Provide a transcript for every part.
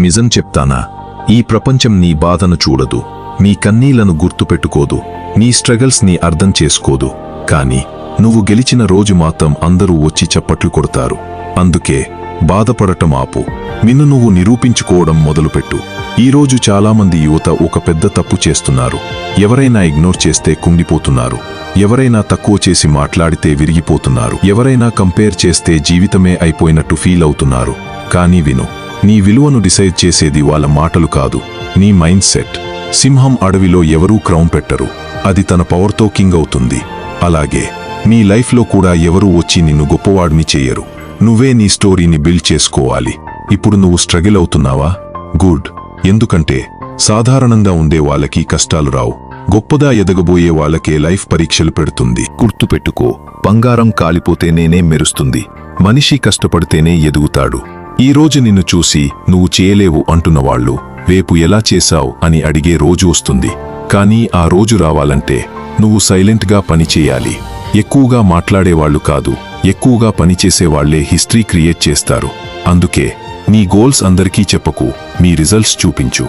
నిజం చెప్తానా? ఈ ప్రపంచం నీ బాధను చూడదు, నీ కన్నీళ్లను గుర్తుపెట్టుకోదు, నీ స్ట్రగల్స్ ని అర్థం చేసుకోదు. కానీ నువ్వు గెలిచిన రోజు మాత్రం అందరూ వచ్చి చప్పట్లు కొడతారు. అందుకే బాధపడటం ఆపు, నిన్ను నువ్వు నిరూపించుకోవడం మొదలుపెట్టు. ఈరోజు చాలామంది యువత ఒక పెద్ద తప్పు చేస్తున్నారు. ఎవరైనా ఇగ్నోర్ చేస్తే కుంగిపోతున్నారు, ఎవరైనా తక్కువ చేసి మాట్లాడితే విరిగిపోతున్నారు, ఎవరైనా కంపేర్ చేస్తే జీవితమే అయిపోయినట్టు ఫీల్ అవుతున్నారు. కానీ విను, నీ విలువను డిసైడ్ చేసేది వాళ్ళ మాటలు కాదు, నీ మైండ్ సెట్. సింహం అడవిలో ఎవరూ క్రౌన్ పెట్టరు, అది తన పవర్తో కింగ్ అవుతుంది. అలాగే నీ లైఫ్లో కూడా ఎవరూ వచ్చి నిన్ను గొప్పవాడిని చెయ్యరు, నువ్వే నీ స్టోరీని బిల్డ్ చేసుకోవాలి. ఇప్పుడు నువ్వు స్ట్రగిల్ అవుతున్నావా? గుడ్. ఎందుకంటే సాధారణంగా ఉండే వాళ్ళకి కష్టాలు రావు, గొప్పదా ఎదగబోయే వాళ్ళకే లైఫ్ పరీక్షలు పెడుతుంది. గుర్తుపెట్టుకో, బంగారం కాలిపోతేనే మెరుస్తుంది, మనిషి కష్టపడితేనే ఎదుగుతాడు. ఈరోజు నిన్ను చూసి నువ్వు చేయలేవు అంటున్నవాళ్లు రేపు ఎలా చేశావు అని అడిగే రోజు వస్తుంది. కానీ ఆ రోజు రావాలంటే నువ్వు సైలెంట్గా పనిచేయాలి. ఎక్కువగా మాట్లాడేవాళ్లు కాదు, ఎక్కువగా పనిచేసేవాళ్లే హిస్టరీ క్రియేట్ చేస్తారు. అందుకే నీ గోల్స్ అందరికీ చెప్పకు, మీ రిజల్ట్స్ చూపించు.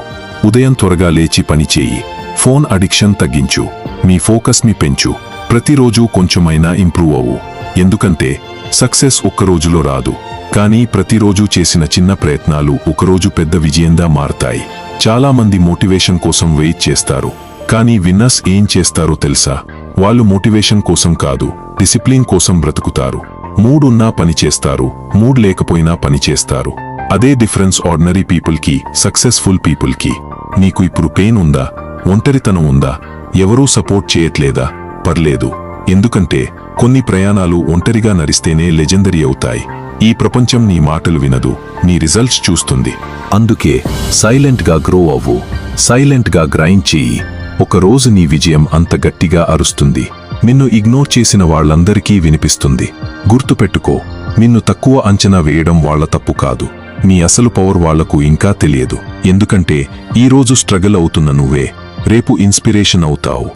ఉదయం త్వరగా లేచి పనిచేయి, ఫోన్ అడిక్షన్ తగ్గించు, మీ ఫోకస్ని పెంచు. ప్రతిరోజు కొంచెమైనా ఇంప్రూవ్ అవ్వు. ఎందుకంటే సక్సెస్ ఒక్కరోజులో రాదు, కానీ ప్రతిరోజు చేసిన చిన్న ప్రయత్నాలు ఒకరోజు పెద్ద విజయంగా మారతాయి. చాలామంది మోటివేషన్ కోసం వెయిట్ చేస్తారు, కానీ విన్నర్స్ ఏం చేస్తారో తెలుసా? వాళ్ళు మోటివేషన్ కోసం కాదు, డిసిప్లిన్ కోసం బ్రతుకుతారు. మూడ్ ఉన్నా పని చేస్తారు, మూడ్ లేకపోయినా పని చేస్తారు. అదే డిఫరెన్స్ ఆర్డినరీ పీపుల్కి, సక్సెస్ఫుల్ పీపుల్కి. నీకు ఇప్పుడు పెయిన్ ఉందా? ఒంటరితనం ఉందా? ఎవరూ సపోర్ట్ చేయట్లేదా? పర్లేదు, ఎందుకంటే కొన్ని ప్రయాణాలు ఒంటరిగా నడిస్తేనే లెజెండరీ అవుతాయి. ఈ ప్రపంచం నీ మాటలు వినదు, నీ రిజల్ట్స్ చూస్తుంది. అందుకే సైలెంట్గా గ్రో అవ్వు, సైలెంట్గా గ్రైండ్ చెయ్యి. ఒకరోజు నీ విజయం అంత గట్టిగా అరుస్తుంది, నిన్ను ఇగ్నోర్ చేసిన వాళ్ళందరికీ వినిపిస్తుంది. గుర్తుపెట్టుకో, నిన్ను తక్కువ అంచనా వేయడం వాళ్ళ తప్పు కాదు, నీ అసలు పవర్ వాళ్లకు ఇంకా తెలియదు. ఎందుకంటే ఈరోజు స్ట్రగల్ అవుతున్న నువ్వే రేపు ఇన్స్పిరేషన్ అవుతావు.